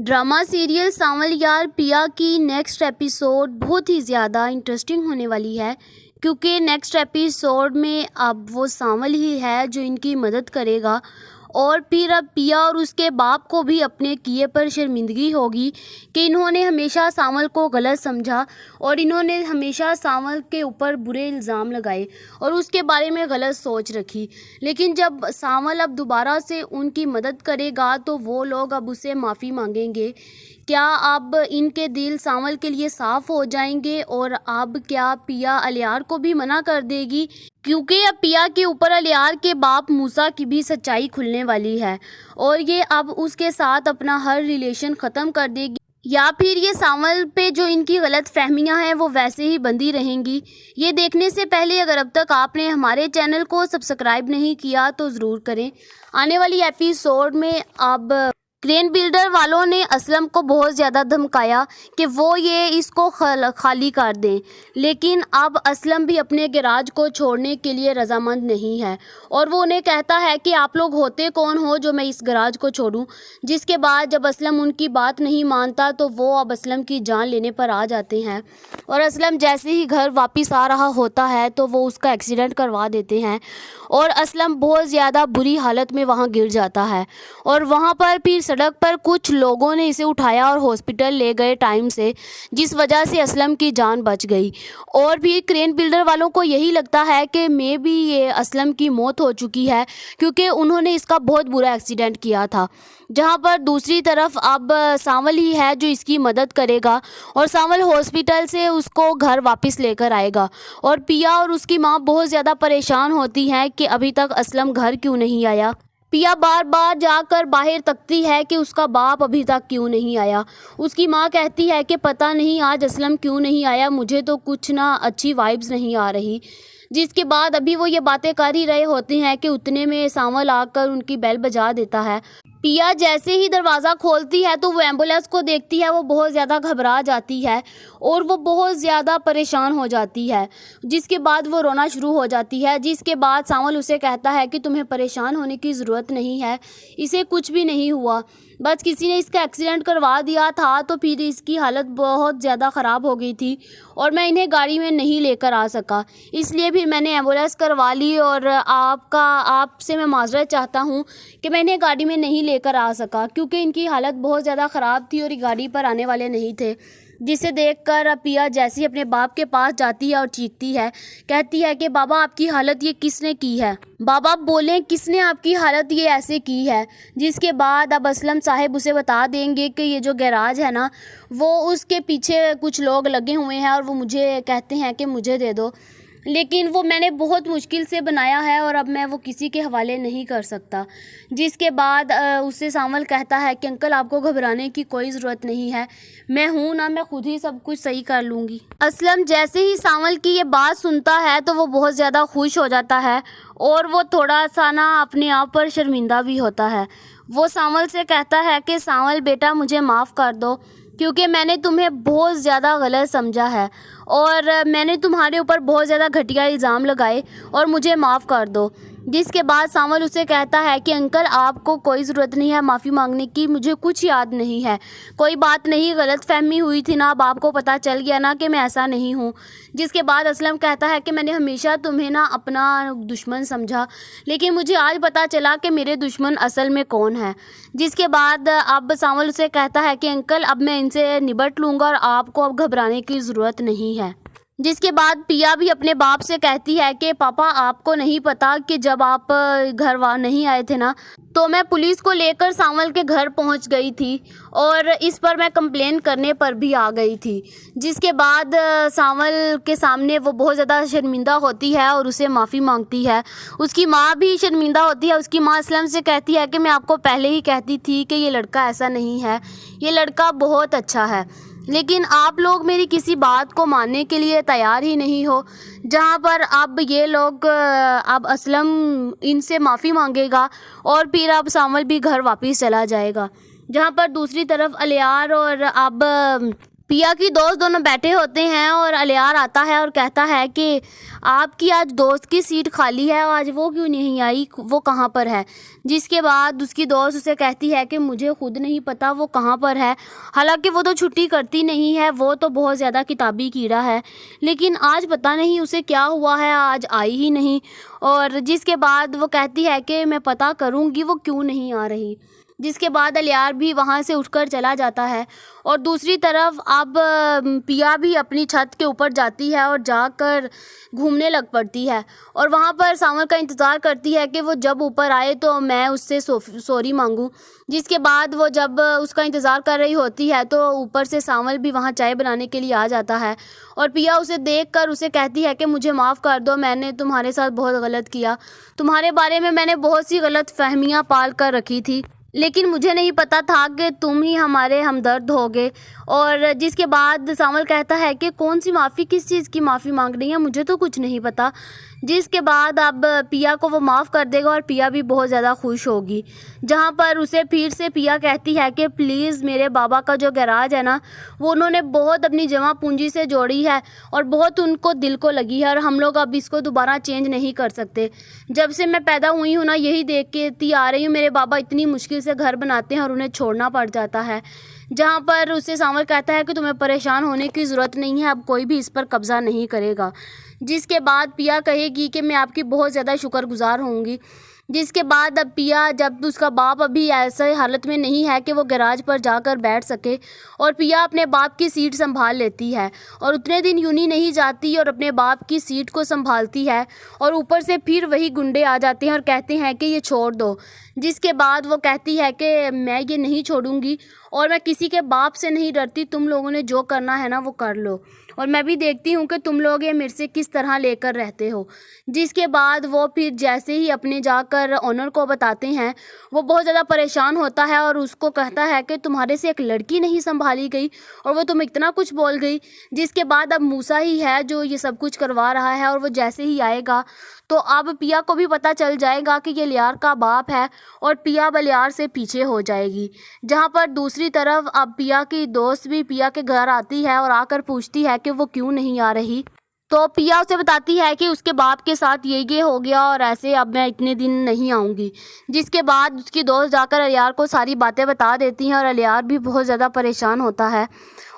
Drama serial सांवल यार पिया की नेक्स्ट एपिसोड बहुत ही ज़्यादा इंटरेस्टिंग होने वाली है, क्योंकि नेक्स्ट एपिसोड में अब वो सांवल ही है जो इनकी मदद करेगा। और फिर अब पिया और उसके बाप को भी अपने किए पर शर्मिंदगी होगी कि इन्होंने हमेशा सांवल को गलत समझा और इन्होंने हमेशा सांवल के ऊपर बुरे इल्ज़ाम लगाए और उसके बारे में गलत सोच रखी। लेकिन जब सांवल अब दोबारा से उनकी मदद करेगा तो वो लोग अब उससे माफ़ी मांगेंगे। क्या अब इनके दिल सांवल के लिए साफ़ हो जाएंगे और अब क्या पिया अलियार को भी मना कर देगी, क्योंकि अब पिया के ऊपर अलियार के बाप मूसा की भी सच्चाई खुलने वाली है और ये अब उसके साथ अपना हर रिलेशन ख़त्म कर देगी, या फिर ये सांवल पे जो इनकी गलत फहमियाँ हैं वो वैसे ही बंधी रहेंगी। ये देखने से पहले अगर अब तक आपने हमारे चैनल को सब्सक्राइब नहीं किया तो ज़रूर करें। आने वाली एपिसोड में अब क्रेन बिल्डर वालों ने असलम को बहुत ज़्यादा धमकाया कि वो ये इसको खाली कर दें, लेकिन अब असलम भी अपने गैराज को छोड़ने के लिए रजामंद नहीं है और वो उन्हें कहता है कि आप लोग होते कौन हो जो मैं इस गैराज को छोड़ूं। जिसके बाद जब असलम उनकी बात नहीं मानता तो वो अब असलम की जान लेने पर आ जाते हैं और असलम जैसे ही घर वापस आ रहा होता है तो वो उसका एक्सीडेंट करवा देते हैं और असलम बहुत ज़्यादा बुरी हालत में वहाँ गिर जाता है और वहाँ पर फिर सड़क पर कुछ लोगों ने इसे उठाया और हॉस्पिटल ले गए टाइम से, जिस वजह से असलम की जान बच गई। और भी क्रेन बिल्डर वालों को यही लगता है कि मे भी ये असलम की मौत हो चुकी है, क्योंकि उन्होंने इसका बहुत बुरा एक्सीडेंट किया था। जहाँ पर दूसरी तरफ अब सांवल ही है जो इसकी मदद करेगा और सांवल हॉस्पिटल से उसको घर वापस लेकर आएगा और पिया और उसकी माँ बहुत ज़्यादा परेशान होती हैं कि अभी तक असलम घर क्यों नहीं आया। पिया बार बार जाकर बाहर तकती है कि उसका बाप अभी तक क्यों नहीं आया। उसकी माँ कहती है कि पता नहीं आज असलम क्यों नहीं आया, मुझे तो कुछ ना अच्छी वाइब्स नहीं आ रही। जिसके बाद अभी वो ये बातें कर ही रहे होते हैं कि उतने में सांवल आकर उनकी बेल बजा देता है। पिया जैसे ही दरवाज़ा खोलती है तो वो एम्बुलेंस को देखती है, वो बहुत ज़्यादा घबरा जाती है और वो बहुत ज़्यादा परेशान हो जाती है। जिसके बाद वो रोना शुरू हो जाती है। जिसके बाद सांवल उसे कहता है कि तुम्हें परेशान होने की ज़रूरत नहीं है, इसे कुछ भी नहीं हुआ, बस किसी ने इसका एक्सीडेंट करवा दिया था तो फिर इसकी हालत बहुत ज़्यादा ख़राब हो गई थी और मैं इन्हें गाड़ी में नहीं लेकर आ सका, इसलिए फिर मैंने एम्बुलेंस करवा ली और आपसे मैं माजरत चाहता हूँ कि मैं इन्हें गाड़ी में नहीं लेकर आ सका, क्योंकि इनकी हालत बहुत ज़्यादा ख़राब थी और ये गाड़ी पर आने वाले नहीं थे। जिसे देखकर पिया जैसे ही अपने बाप के पास जाती है और चीखती है, कहती है कि बाबा आपकी हालत ये किसने की है, बाबा बोलें किसने आपकी हालत ये ऐसे की है। जिसके बाद अब असलम साहब उसे बता देंगे कि ये जो गैराज है ना वो उसके पीछे कुछ लोग लगे हुए हैं और वो मुझे कहते हैं कि मुझे दे दो, लेकिन वो मैंने बहुत मुश्किल से बनाया है और अब मैं वो किसी के हवाले नहीं कर सकता। जिसके बाद उससे सांवल कहता है कि अंकल आपको घबराने की कोई ज़रूरत नहीं है, मैं हूँ ना, मैं खुद ही सब कुछ सही कर लूँगी। असलम जैसे ही सांवल की ये बात सुनता है तो वो बहुत ज़्यादा खुश हो जाता है और वो थोड़ा सा ना अपने आप पर शर्मिंदा भी होता है। वो सांवल से कहता है कि सांवल बेटा मुझे माफ़ कर दो, क्योंकि मैंने तुम्हें बहुत ज़्यादा गलत समझा है और मैंने तुम्हारे ऊपर बहुत ज़्यादा घटिया इल्ज़ाम लगाए और मुझे माफ़ कर दो। जिसके बाद सांवल उसे कहता है कि अंकल आपको कोई ज़रूरत नहीं है माफ़ी मांगने की, मुझे कुछ याद नहीं है, कोई बात नहीं, गलत फहमी हुई थी ना, अब आपको पता चल गया ना कि मैं ऐसा नहीं हूँ। जिसके बाद असलम कहता है कि मैंने हमेशा तुम्हें ना अपना दुश्मन समझा, लेकिन मुझे आज पता चला कि मेरे दुश्मन असल में कौन है। जिसके बाद अब सांवल उसे कहता है कि अंकल अब मैं इनसे निपट लूँगा और आपको अब घबराने की ज़रूरत नहीं है। जिसके बाद पिया भी अपने बाप से कहती है कि पापा आपको नहीं पता कि जब आप घर वहाँ नहीं आए थे ना तो मैं पुलिस को लेकर सांवल के घर पहुंच गई थी और इस पर मैं कंप्लेन करने पर भी आ गई थी। जिसके बाद सांवल के सामने वो बहुत ज़्यादा शर्मिंदा होती है और उसे माफ़ी मांगती है। उसकी माँ भी शर्मिंदा होती है। उसकी माँ असलम से कहती है कि मैं आपको पहले ही कहती थी कि ये लड़का ऐसा नहीं है, ये लड़का बहुत अच्छा है, लेकिन आप लोग मेरी किसी बात को मानने के लिए तैयार ही नहीं हो। जहाँ पर अब ये लोग अब असलम इनसे माफ़ी मांगेगा और फिर अब सांवल भी घर वापस चला जाएगा। जहाँ पर दूसरी तरफ अलियार और अब पिया की दोस्त दोनों बैठे होते हैं और अलियार आता है और कहता है कि आपकी आज दोस्त की सीट खाली है और आज वो क्यों नहीं आई, वो कहाँ पर है। जिसके बाद उसकी दोस्त उसे कहती है कि मुझे खुद नहीं पता वो कहाँ पर है। हालांकि वो तो छुट्टी करती नहीं है, वो तो बहुत ज़्यादा किताबी कीड़ा है, लेकिन आज पता नहीं उसे क्या हुआ है, आज आई ही नहीं। और जिसके बाद वो कहती है कि मैं पता करूँगी वो क्यों नहीं आ रही। जिसके बाद अलियार भी वहाँ से उठकर चला जाता है। और दूसरी तरफ अब पिया भी अपनी छत के ऊपर जाती है और जाकर घूमने लग पड़ती है और वहाँ पर सामल का इंतज़ार करती है कि वो जब ऊपर आए तो मैं उससे सॉरी मांगूं। जिसके बाद वो जब उसका इंतज़ार कर रही होती है तो ऊपर से सामल भी वहाँ चाय बनाने के लिए आ जाता है और पिया उसे देखकर उसे कहती है कि मुझे माफ़ कर दो, मैंने तुम्हारे साथ बहुत गलत किया, तुम्हारे बारे में मैंने बहुत सी गलत फहमियाँ पाल कर रखी थी, लेकिन मुझे नहीं पता था कि तुम ही हमारे हमदर्द होगे। और जिसके बाद सामल कहता है कि कौन सी माफ़ी, किस चीज़ की माफ़ी मांग रही है, मुझे तो कुछ नहीं पता। जिसके बाद अब पिया को वो माफ़ कर देगा और पिया भी बहुत ज़्यादा खुश होगी। जहाँ पर उसे फिर से पिया कहती है कि प्लीज़ मेरे बाबा का जो गैराज है ना, वो उन्होंने बहुत अपनी जमा पूंजी से जोड़ी है और बहुत उनको दिल को लगी है और हम लोग अब इसको दोबारा चेंज नहीं कर सकते। जब से मैं पैदा हुई हूँ ना, यही देखती आ रही हूँ, मेरे बाबा इतनी मुश्किल से घर बनाते हैं और उन्हें छोड़ना पड़ जाता है। जहाँ पर उसे सामल कहता है कि तुम्हें परेशान होने की ज़रूरत नहीं है, अब कोई भी इस पर कब्ज़ा नहीं करेगा। जिसके बाद पिया कहेगी कि मैं आपकी बहुत ज़्यादा शुक्रगुजार होंगी। जिसके बाद अब पिया, जब उसका बाप अभी ऐसे हालत में नहीं है कि वो गैराज पर जाकर बैठ सके, और पिया अपने बाप की सीट संभाल लेती है और उतने दिन यूनी नहीं जाती और अपने बाप की सीट को संभालती है। और ऊपर से फिर वही गुंडे आ जाते हैं और कहते हैं कि ये छोड़ दो। जिसके बाद वो कहती है कि मैं ये नहीं छोड़ूंगी और मैं किसी के बाप से नहीं डरती, तुम लोगों ने जो करना है ना वो कर लो और मैं भी देखती हूँ कि तुम लोग ये मेरे से किस तरह लेकर रहते हो। जिसके बाद वो फिर जैसे ही अपने जाकर ऑनर को बताते हैं, वो बहुत ज़्यादा परेशान होता है और उसको कहता है कि तुम्हारे से एक लड़की नहीं संभाली गई और वो तुम इतना कुछ बोल गई। जिसके बाद अब मूसा ही है जो ये सब कुछ करवा रहा है और वो जैसे ही आएगा तो अब पिया को भी पता चल जाएगा कि ये लियार का बाप है और पिया बलियार से पीछे हो जाएगी। जहाँ पर दूसरी तरफ अब पिया की दोस्त भी पिया के घर आती है और आकर पूछती है कि वो क्यों नहीं आ रही। तो पिया उसे बताती है कि उसके बाप के साथ ये हो गया और ऐसे अब मैं इतने दिन नहीं आऊँगी। जिसके बाद उसकी दोस्त जाकर अलियार को सारी बातें बता देती हैं और अलियार भी बहुत ज़्यादा परेशान होता है।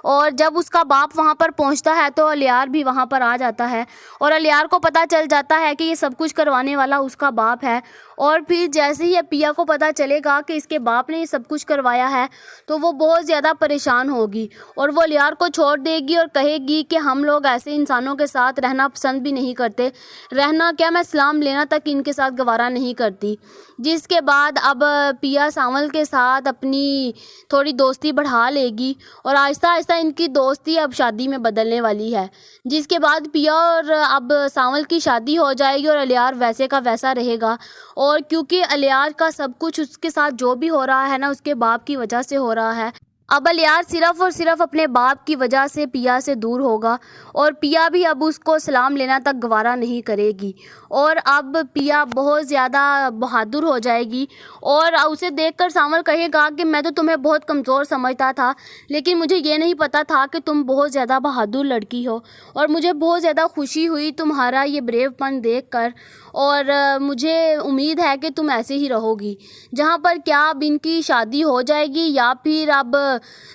और जब उसका बाप वहाँ पर पहुँचता है तो अलियार भी वहाँ पर आ जाता है और अलियार को पता चल जाता है कि ये सब कुछ करवाने वाला उसका बाप है। और फिर जैसे ही पिया को पता चलेगा कि इसके बाप ने ये सब कुछ करवाया है तो वो बहुत ज़्यादा परेशान होगी और वो अलियार को छोड़ देगी और कहेगी कि हम लोग ऐसे इंसानों के साथ रहना पसंद भी नहीं करते, रहना क्या मैं सलाम लेना तक इनके साथ गवारा नहीं करती। जिसके बाद अब पिया सामल के साथ अपनी थोड़ी दोस्ती बढ़ा लेगी और आहिस्ता आहिस्ता इनकी दोस्ती अब शादी में बदलने वाली है। जिसके बाद पिया और अब सामल की शादी हो जाएगी और अलियार वैसे का वैसा रहेगा। और क्योंकि अलियार का सब कुछ उसके साथ जो भी हो रहा है ना, उसके बाप की वजह से हो रहा है। अब अलियार सिर्फ और सिर्फ अपने बाप की वजह से पिया से दूर होगा और पिया भी अब उसको सलाम लेना तक गवारा नहीं करेगी। और अब पिया बहुत ज़्यादा बहादुर हो जाएगी और उसे देखकर सामल कहेगा कि मैं तो तुम्हें बहुत कमज़ोर समझता था, लेकिन मुझे ये नहीं पता था कि तुम बहुत ज़्यादा बहादुर लड़की हो और मुझे बहुत ज़्यादा खुशी हुई तुम्हारा ये ब्रेवपन देखकर और मुझे उम्मीद है कि तुम ऐसे ही रहोगी। जहाँ पर क्या अब इनकी शादी हो जाएगी या फिर अब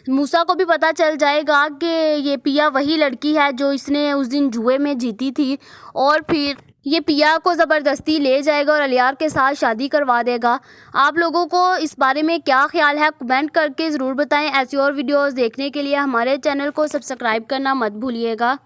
मूसा को भी पता चल जाएगा कि ये पिया वही लड़की है जो इसने उस दिन जुए में जीती थी और फिर ये पिया को ज़बरदस्ती ले जाएगा और अलियार के साथ शादी करवा देगा। आप लोगों को इस बारे में क्या ख्याल है, कमेंट करके ज़रूर बताएं। ऐसी और वीडियोस देखने के लिए हमारे चैनल को सब्सक्राइब करना मत भूलिएगा।